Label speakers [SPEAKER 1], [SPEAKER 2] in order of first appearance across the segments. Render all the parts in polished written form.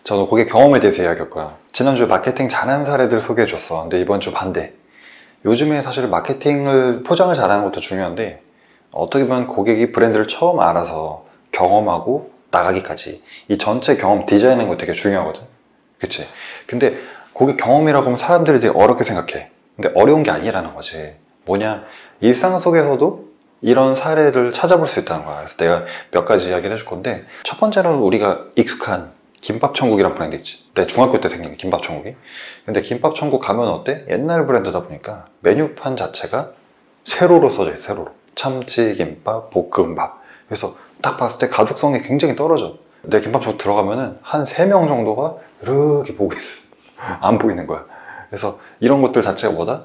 [SPEAKER 1] 저도 고객 경험에 대해서 이야기할 거야. 지난주에 마케팅 잘하는 사례들 소개해줬어. 근데 이번 주 반대. 요즘에 사실 마케팅을 포장을 잘하는 것도 중요한데 어떻게 보면 고객이 브랜드를 처음 알아서 경험하고 나가기까지 이 전체 경험 디자인하는 거 되게 중요하거든. 그치? 근데 고객 경험이라고 하면 사람들이 되게 어렵게 생각해. 근데 어려운 게 아니라는 거지. 뭐냐, 일상 속에서도 이런 사례를 찾아볼 수 있다는 거야. 그래서 내가 몇 가지 이야기를 해줄 건데, 첫 번째로는 우리가 익숙한 김밥천국이라는 브랜드 있지. 내 중학교 때 생긴 김밥천국이. 근데 김밥천국 가면 어때? 옛날 브랜드다 보니까 메뉴판 자체가 세로로 써져 있어. 세로로. 참치김밥, 볶음밥. 그래서 딱 봤을 때 가독성이 굉장히 떨어져. 내 김밥천국 들어가면은 한 3명 정도가 이렇게 보고 있어. 안 보이는 거야. 그래서 이런 것들 자체가 뭐다?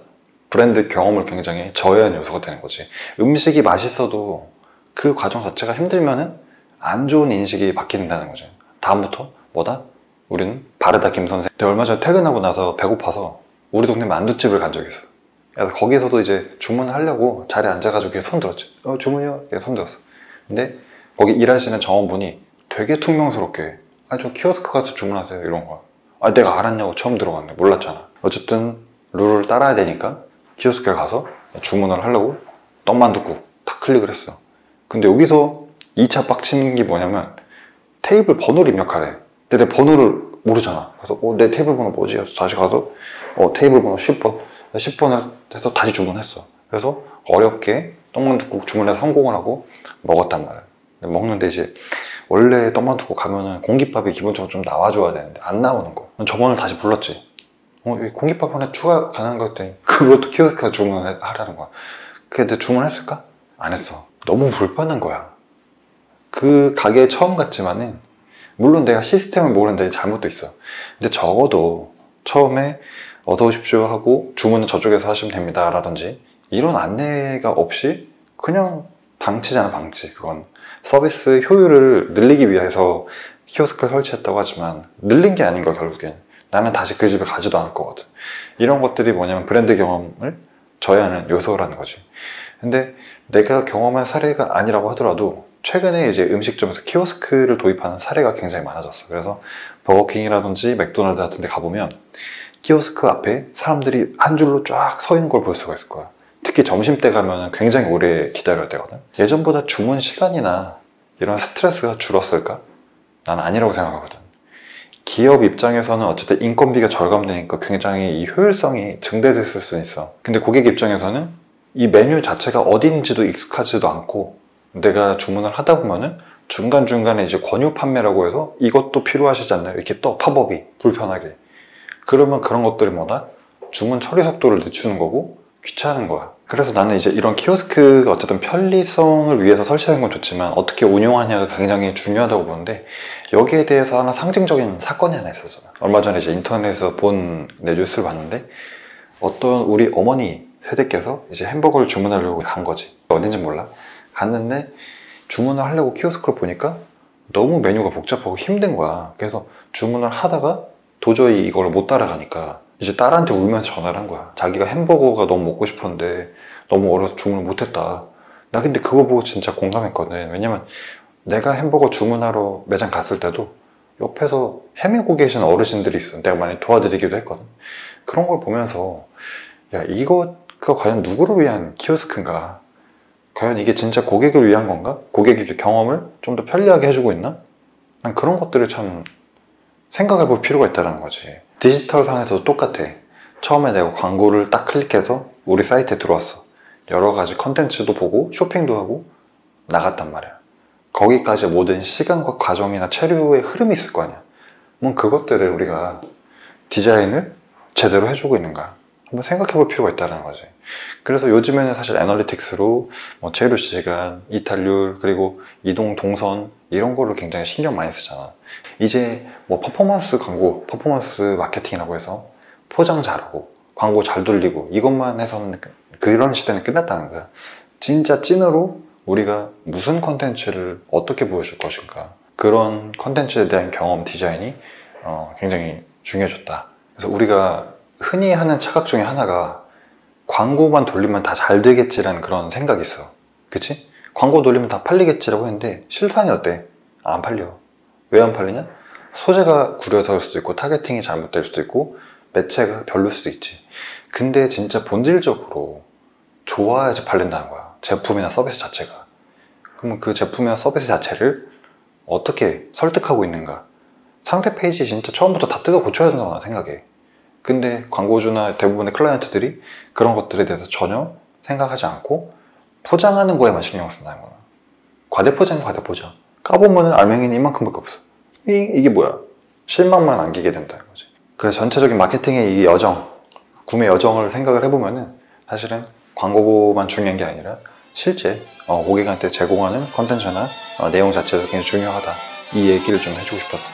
[SPEAKER 1] 브랜드 경험을 굉장히 저해하는 요소가 되는 거지. 음식이 맛있어도 그 과정 자체가 힘들면은 안 좋은 인식이 바뀐다는 거지. 다음부터 뭐다? 우리는 바르다 김선생. 내가 얼마 전에 퇴근하고 나서 배고파서 우리 동네 만두집을 간 적이 있어. 그래서 거기서도 이제 주문을 하려고 자리에 앉아가지고 손 들었지. 주문이요? 손 들었어. 근데 거기 일하시는 점원분이 되게 퉁명스럽게 저 키오스크 가서 주문하세요 이런 거야. 내가 알았냐고 처음 들어갔는데 몰랐잖아. 어쨌든 룰을 따라야 되니까 키오스크에 가서 주문을 하려고 떡만둣국 딱 클릭을 했어. 근데 여기서 2차 빡치는 게 뭐냐면 테이블 번호를 입력하래. 근데 내 번호를 모르잖아. 그래서 내 테이블 번호 뭐지? 그래서 다시 가서 테이블 번호 10번 10번을 해서 다시 주문했어. 그래서 어렵게 떡만둣국 주문해서 성공을 하고 먹었단 말이야. 먹는데 이제 원래 떡만둣국 가면은 공깃밥이 기본적으로 좀 나와줘야 되는데 안 나오는 거. 점원을 다시 불렀지. 공깃밥 하나 추가 가능한 거 했더니 그것도 키오스크에서 주문을 하라는 거야. 근데 주문했을까? 안 했어. 너무 불편한 거야. 그 가게에 처음 갔지만은 물론 내가 시스템을 모르는데 잘못도 있어. 근데 적어도 처음에 어서 오십시오 하고 주문은 저쪽에서 하시면 됩니다 라든지 이런 안내가 없이 그냥 방치잖아. 방치. 그건 서비스 효율을 늘리기 위해서 키오스크를 설치했다고 하지만 늘린 게 아닌 거야. 결국엔 나는 다시 그 집에 가지도 않을 거거든. 이런 것들이 뭐냐면 브랜드 경험을 저해하는 요소라는 거지. 근데 내가 경험한 사례가 아니라고 하더라도 최근에 이제 음식점에서 키오스크를 도입하는 사례가 굉장히 많아졌어. 그래서 버거킹이라든지 맥도날드 같은 데 가보면 키오스크 앞에 사람들이 한 줄로 쫙 서 있는 걸 볼 수가 있을 거야. 특히 점심때 가면 굉장히 오래 기다려야 되거든. 예전보다 주문 시간이나 이런 스트레스가 줄었을까? 나는 아니라고 생각하거든. 기업 입장에서는 어쨌든 인건비가 절감되니까 굉장히 이 효율성이 증대됐을 수 있어. 근데 고객 입장에서는 이 메뉴 자체가 어딘지도 익숙하지도 않고 내가 주문을 하다 보면은 중간중간에 이제 권유 판매라고 해서 이것도 필요하시지 않나요? 이렇게 또 팝업이 불편하게. 그러면 그런 것들이 뭐다? 주문 처리 속도를 늦추는 거고 귀찮은 거야. 그래서 나는 이제 이런 키오스크가 어쨌든 편리성을 위해서 설치된 건 좋지만 어떻게 운용하냐가 굉장히 중요하다고 보는데 여기에 대해서 하나 상징적인 사건이 하나 있었어. 얼마 전에 이제 인터넷에서 본 내 뉴스를 봤는데 어떤 우리 어머니 세대께서 이제 햄버거를 주문하려고 간 거지. 어딘지 몰라. 갔는데 주문을 하려고 키오스크를 보니까 너무 메뉴가 복잡하고 힘든 거야. 그래서 주문을 하다가 도저히 이걸 못 따라가니까 이제 딸한테 울면서 전화를 한 거야. 자기가 햄버거가 너무 먹고 싶었는데 너무 어려서 주문을 못했다. 나 근데 그거 보고 진짜 공감했거든. 왜냐면 내가 햄버거 주문하러 매장 갔을 때도 옆에서 헤매고 계신 어르신들이 있어. 내가 많이 도와드리기도 했거든. 그런 걸 보면서 야, 이거가 과연 누구를 위한 키오스크인가? 과연 이게 진짜 고객을 위한 건가? 고객의 경험을 좀 더 편리하게 해주고 있나? 난 그런 것들을 참 생각해 볼 필요가 있다는 거지. 디지털 상에서도 똑같아. 처음에 내가 광고를 딱 클릭해서 우리 사이트에 들어왔어. 여러 가지 컨텐츠도 보고 쇼핑도 하고 나갔단 말이야. 거기까지 모든 시간과 과정이나 체류의 흐름이 있을 거 아니야. 그럼 그것들을 우리가 디자인을 제대로 해주고 있는가? 한번 생각해 볼 필요가 있다는 거지. 그래서 요즘에는 사실 애널리틱스로 체류 시간, 이탈률, 그리고 이동 동선 이런 거를 굉장히 신경 많이 쓰잖아. 이제 퍼포먼스 광고, 퍼포먼스 마케팅이라고 해서 포장 잘하고 광고 잘 돌리고 이것만 해서는 그런 시대는 끝났다는 거야. 진짜 찐으로 우리가 무슨 컨텐츠를 어떻게 보여줄 것인가, 그런 컨텐츠에 대한 경험 디자인이 굉장히 중요해졌다. 그래서 우리가 흔히 하는 착각 중에 하나가 광고만 돌리면 다 잘 되겠지라는 그런 생각이 있어. 그치? 광고 돌리면 다 팔리겠지라고 했는데 실상이 어때? 안 팔려. 왜 안 팔리냐? 소재가 구려서일 수도 있고 타겟팅이 잘못될 수도 있고 매체가 별로일 수도 있지. 근데 진짜 본질적으로 좋아야지 팔린다는 거야. 제품이나 서비스 자체가. 그러면 그 제품이나 서비스 자체를 어떻게 설득하고 있는가? 상세 페이지 진짜 처음부터 다 뜯어 고쳐야 된다고 나 생각해. 근데 광고주나 대부분의 클라이언트들이 그런 것들에 대해서 전혀 생각하지 않고 포장하는 거에만 신경 쓴다는 거야. 과대포장. 까보면 알맹이는 이만큼밖에 없어. 이게 뭐야? 실망만 안기게 된다는 거지. 그래서 전체적인 마케팅의 이 여정, 구매 여정을 생각을 해보면은 사실은 광고만 중요한 게 아니라 실제 고객한테 제공하는 컨텐츠나 내용 자체도 굉장히 중요하다. 이 얘기를 좀 해주고 싶었어.